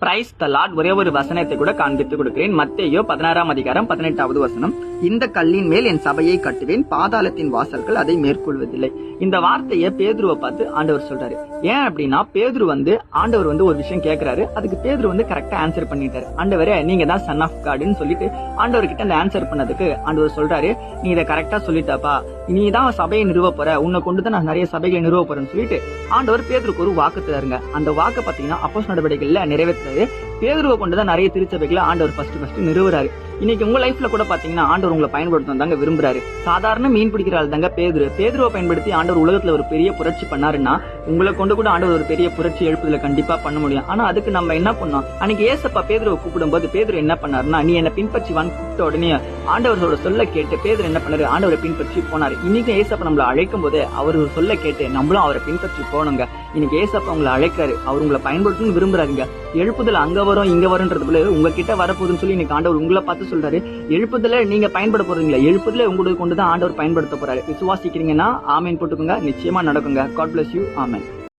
Praise the Lord. ஒரே ஒரு வசனத்தை கூட காண்பித்து கொடுக்கிறேன். மத்தேயு 16ஆம் அதிகாரம் 18வது வசனம். இந்த கல்லின் மேல் என் சபையை கட்டுவேன், பாதாளத்தின் வாசல்கள் அதை மேற்கொள்வதில்லை. இந்த வார்த்தையை பேதுருவை பார்த்து ஆண்டவர் சொல்றாரு. ஏன் அப்படின்னா பேதுரு ஆண்டவர் ஒரு விஷயம் கேட்கிறாரு. அதுக்கு பேதுரு கரெக்டா ஆன்சர் பண்ணிட்டாரு. ஆண்டவரே நீங்க தான் சன் ஆஃப் காட்னு சொல்லிட்டு ஆண்டவர் கிட்ட அந்த ஆன்சர் பண்ணதுக்கு ஆண்டவர் சொல்றாரு, நீ இதை கரெக்டா சொல்லிட்டாப்பா, நீ தான் சபையை நிறுவ போற, உன்னை கொண்டுதான் நான் நிறைய சபைகளை நிறுவ போறேன்னு சொல்லிட்டு ஆண்டவர் பேதுருக்கு ஒரு வாக்கு தருங்க. அந்த வாக்கு பாத்தீங்கன்னா அப்போஸ்தலர் நடவடிக்கைகள்ல நிறைவேற்றாரு. பேதுருவை கொண்டுதான் நிறைய திருச்சபைகளை ஆண்டவர் ஃபர்ஸ்ட் நிறுவுறாரு. இன்னைக்கு உங்க லைஃப்ல கூட பாத்தீங்கன்னா ஆண்டவர் உங்களை பயன்படுத்தணும் தாங்க விரும்புறாரு. சாதாரண மீன் பிடிக்கிற ஆள் தாங்க பேதுருவை பயன்படுத்தி ஆண்டவர் உலகத்துல ஒரு பெரிய புரட்சி பண்ணாருன்னா உங்களை கொண்டு கூட ஆண்டவர் ஒரு பெரிய புரட்சி எழுப்புதல கண்டிப்பா பண்ண முடியும். ஆனா அதுக்கு நம்ம என்ன பண்ணோம்? அன்னைக்கு ஏசப்பா பேதுருவை கூப்பிடும் போது பேதுரு என்ன பண்ணாருன்னா, நீ என்ன பின்பற்றி வான்னு கூப்பிட்ட உடனே ஆண்டவரோட சொல்ல கேட்டு பேதுரு என்ன பண்ணாரு? ஆண்டவரை பின்பற்றி போனாரு. இன்னைக்கு ஏசப்பா நம்மளை அழைக்கும் போது அவர் சொல்ல கேட்டு நம்மளும் அவரை பின்பற்றி போனோங்க. இன்னைக்கு ஏசப்பா உங்களை அழைக்கிறாரு, அவர் உங்களை பயன்படுத்தணும்னு விரும்புறாருங்க. எழுப்புதல் அங்க வரும் இங்க வரும்ன்றது உங்ககிட்ட வரப்போகுதுன்னு சொல்லி இன்னைக்கு ஆண்டவர் உங்களை பார்த்து சொல்றாரு. எழுப்புதல நீங்க பயன்பட போறீங்களா? எழுப்புதல உங்களுக்கு கொண்டுதான் ஆண்டவர் பயன்படுத்த போறாரு. விசுவாசிக்கிறீங்கன்னா ஆமேன் போட்டுக்கோங்க, நிச்சயமா நடக்குங்க. God bless you. ஆமேன்.